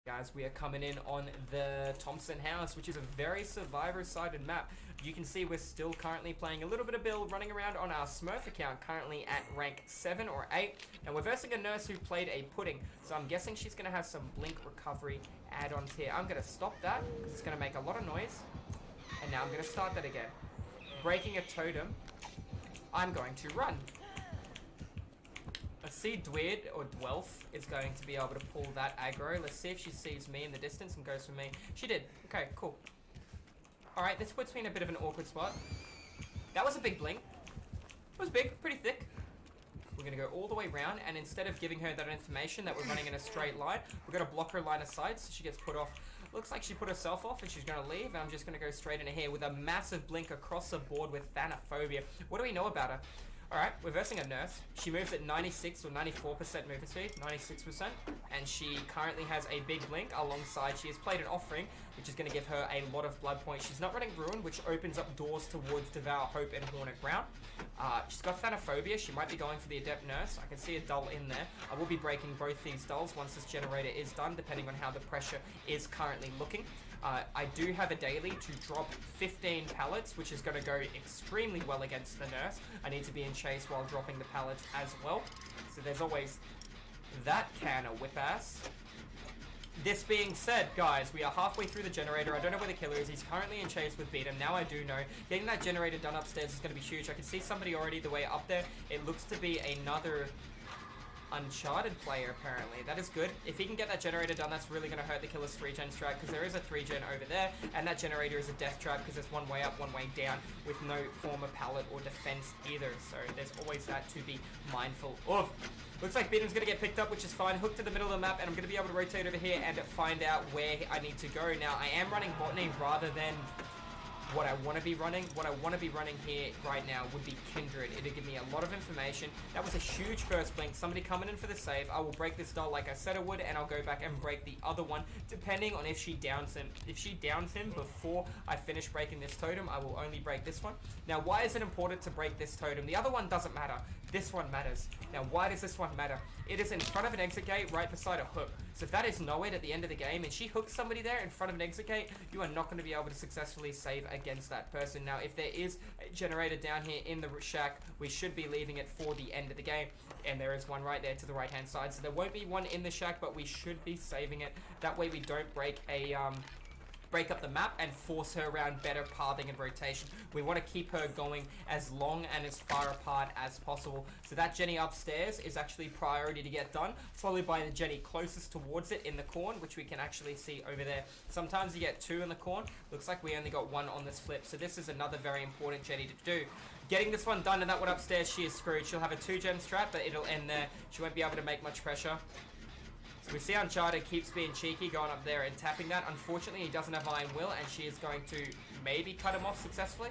Guys, we are coming in on the Thompson House, which is a very survivor-sided map. You can see we're still currently playing a little bit of build, running around on our Smurf account, currently at rank 7 or 8. And we're versing a nurse who played a pudding, so I'm guessing she's going to have some blink recovery add-ons here. I'm going to stop that, because it's going to make a lot of noise. And now I'm going to start that again. Breaking a totem, I'm going to run. I see Dwid or Dwelf is going to be able to pull that aggro. Let's see if she sees me in the distance and goes for me. She did. Okay, cool. Alright, this puts me in a bit of an awkward spot. That was a big blink. It was big, pretty thick. We're going to go all the way around, and instead of giving her that information that we're running in a straight line, we're going to block her line of sight so she gets put off. Looks like she put herself off and she's going to leave, and I'm just going to go straight into here with a massive blink across the board with Thanophobia. What do we know about her? Alright, we're versing a nurse. She moves at 96 or 94% movement speed, 96%, and she currently has a big blink alongside. She has played an offering, which is going to give her a lot of blood points. She's not running Ruin, which opens up doors towards Devour, Hope, and Hornet Ground. She's got Thanophobia. She might be going for the Adept Nurse. I can see a dull in there. I will be breaking both these dulls once this generator is done, depending on how the pressure is currently looking. I do have a daily to drop 15 pallets, which is going to go extremely well against the nurse. I need to be in chase while dropping the pallets as well. So there's always that can of whip ass. This being said, guys, we are halfway through the generator. I don't know where the killer is. He's currently in chase with Beatum. Now I do know. Getting that generator done upstairs is going to be huge. I can see somebody already the way up there. It looks to be another Uncharted player, apparently. That is good. If he can get that generator done, that's really going to hurt the killer's 3-gen strat, because there is a 3-gen over there, and that generator is a death trap because it's one way up, one way down, with no form of pallet or defense either. So there's always that to be mindful of. Looks like Beatum's going to get picked up, which is fine. Hooked to the middle of the map, and I'm going to be able to rotate over here and find out where I need to go. Now, I am running botany rather than what I want to be running. What I want to be running here right now would be Kindred. It'll give me a lot of information. That was a huge first blink. Somebody coming in for the save. I will break this doll like I said I would, and I'll go back and break the other one, depending on if she downs him. If she downs him before I finish breaking this totem, I will only break this one. Now, why is it important to break this totem? The other one doesn't matter. This one matters. Now, why does this one matter? It is in front of an exit gate right beside a hook. So if that is nowhere at the end of the game and she hooks somebody there in front of an exit gate, you are not going to be able to successfully save against that person. Now, if there is a generator down here in the shack, we should be leaving it for the end of the game. And there is one right there to the right-hand side. So there won't be one in the shack, but we should be saving it. That way we don't break up the map and force her around better pathing and rotation. We want to keep her going as long and as far apart as possible. So that Jenny upstairs is actually priority to get done, followed by the Jenny closest towards it in the corn, which we can actually see over there. Sometimes you get 2 in the corn. Looks like we only got 1 on this flip. So this is another very important Jenny to do. Getting this one done and that one upstairs, she is screwed. She'll have a 2-gen strat, but it'll end there. She won't be able to make much pressure. So we see Uncharted keeps being cheeky, going up there and tapping that. Unfortunately, he doesn't have Iron Will, and she is going to maybe cut him off successfully.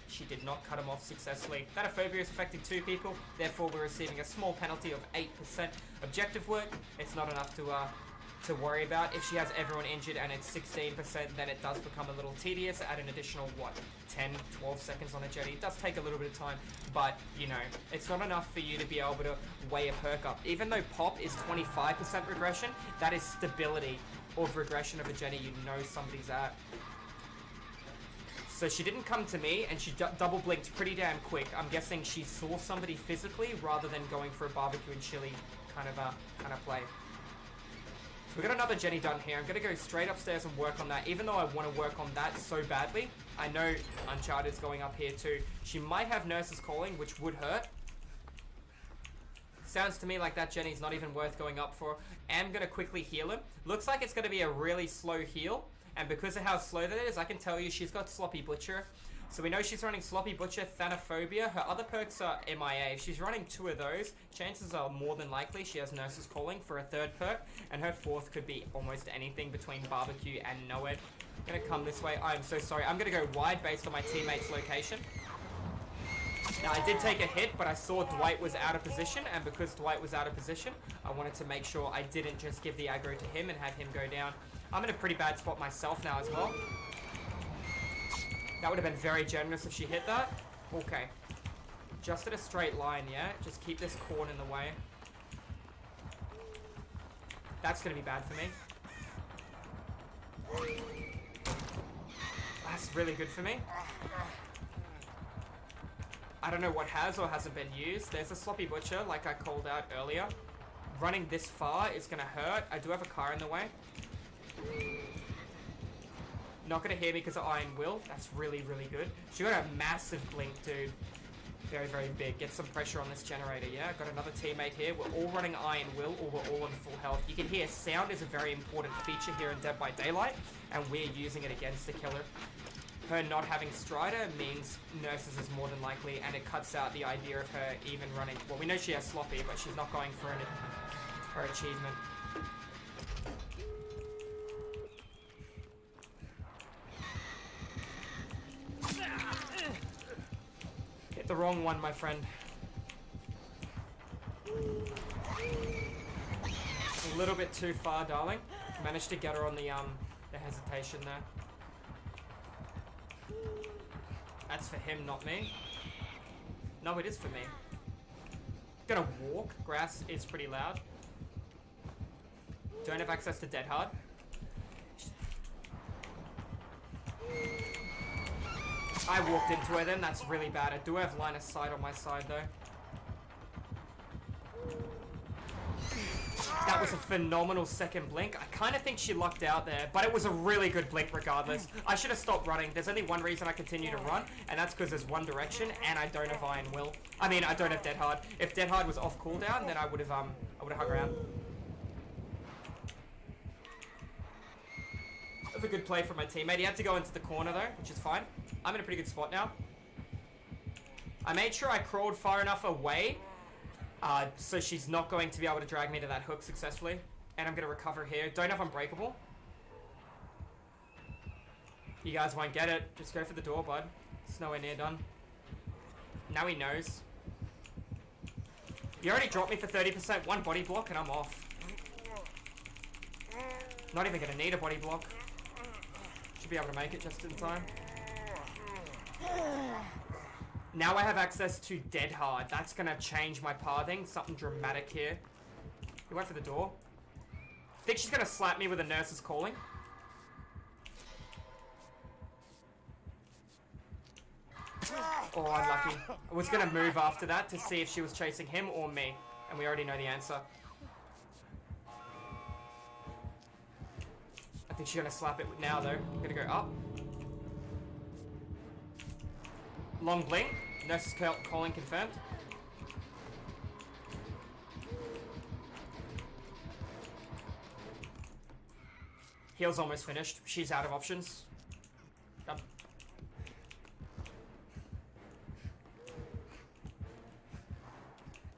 She did not cut him off successfully. Thanophobia is affecting 2 people, therefore we're receiving a small penalty of 8% objective work. It's not enough to worry about. If she has everyone injured and it's 16%, then it does become a little tedious. Add an additional, what, 10, 12 seconds on a Jetty. It does take a little bit of time, but, you know, it's not enough for you to be able to weigh a perk up. Even though Pop is 25% regression, that is stability of regression of a Jetty. You know somebody's at. So she didn't come to me, and she double blinked pretty damn quick. I'm guessing she saw somebody physically rather than going for a barbecue and chili kind of play. So we got another Jenny done here. I'm going to go straight upstairs and work on that. Even though I want to work on that so badly, I know Uncharted's going up here too. She might have Nurses Calling, which would hurt. Sounds to me like that Jenny's not even worth going up for. I'm going to quickly heal him. Looks like it's going to be a really slow heal. And because of how slow that is, I can tell you she's got Sloppy Butcher. So we know she's running Sloppy Butcher, Thanophobia. Her other perks are MIA. If she's running 2 of those, chances are more than likely she has Nurses Calling for a 3rd perk. And her 4th could be almost anything between Barbecue and Know It. I'm going to come this way. I'm so sorry. I'm going to go wide based on my teammate's location. Now, I did take a hit, but I saw Dwight was out of position. And because Dwight was out of position, I wanted to make sure I didn't just give the aggro to him and have him go down. I'm in a pretty bad spot myself now as well. That would have been very generous if she hit that. Okay. Just at a straight line, yeah? Just keep this corn in the way. That's going to be bad for me. That's really good for me. I don't know what has or hasn't been used. There's a Sloppy Butcher, like I called out earlier. Running this far is going to hurt. I do have a car in the way. Not going to hear me because of Iron Will. That's really, really good. She got a massive blink, dude. Very, very big. Get some pressure on this generator, yeah? Got another teammate here. We're all running Iron Will, or we're all on full health. You can hear sound is a very important feature here in Dead by Daylight, and we're using it against the killer. Her not having Strider means Nurses is more than likely, and it cuts out the idea of her even running. Well, we know she has Sloppy, but she's not going for her achievement. Hit the wrong one, my friend. A little bit too far, darling. Managed to get her on the hesitation there. That's for him, not me. No, it is for me. Gonna walk. Grass is pretty loud. Don't have access to Dead Hard. I walked into her then. That's really bad. I do have line of sight on my side though. That was a phenomenal second blink. I kind of think she lucked out there, but it was a really good blink regardless. I should have stopped running. There's only one reason I continue to run, and that's because there's one direction, and I don't have Iron Will. I mean, I don't have Dead Hard. If Dead Hard was off cooldown, then I would have hung around. That was a good play from my teammate. He had to go into the corner though, which is fine. I'm in a pretty good spot now. I made sure I crawled far enough away so she's not going to be able to drag me to that hook successfully. And I'm going to recover here. Don't have Unbreakable. You guys won't get it. Just go for the door, bud. It's nowhere near done. Now he knows. You already dropped me for 30%. One body block and I'm off. Not even going to need a body block. Should be able to make it just in time. Now I have access to Dead Hard. That's going to change my pathing. Something dramatic here. He went for the door. I think she's going to slap me with a Nurse's Calling. Oh, unlucky. I was going to move after that to see if she was chasing him or me. And we already know the answer. I think she's going to slap it now, though. I'm going to go up. Long blink. Nurse's Calling confirmed. Heal's almost finished. She's out of options. Done.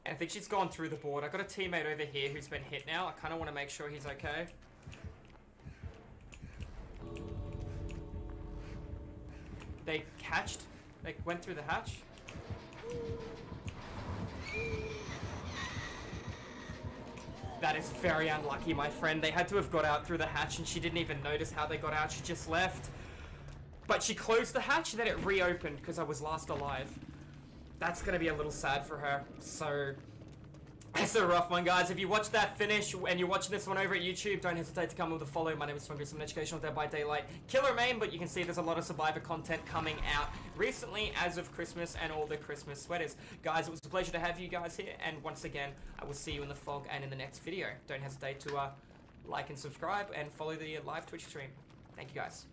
And I think she's gone through the board. I've got a teammate over here who's been hit now. I kind of want to make sure he's okay. They hatched. They went through the hatch. That is very unlucky, my friend. They had to have got out through the hatch and she didn't even notice how they got out. She just left. But she closed the hatch and then it reopened because I was last alive. That's going to be a little sad for her. So, that's a rough one, guys. If you watched that finish and you're watching this one over at YouTube, don't hesitate to come with a follow. My name is Fungoose. I'm an educational Dead by Daylight killer main, but you can see there's a lot of Survivor content coming out recently as of Christmas and all the Christmas sweaters. Guys, it was a pleasure to have you guys here, and once again, I will see you in the fog and in the next video. Don't hesitate to like and subscribe and follow the live Twitch stream. Thank you, guys.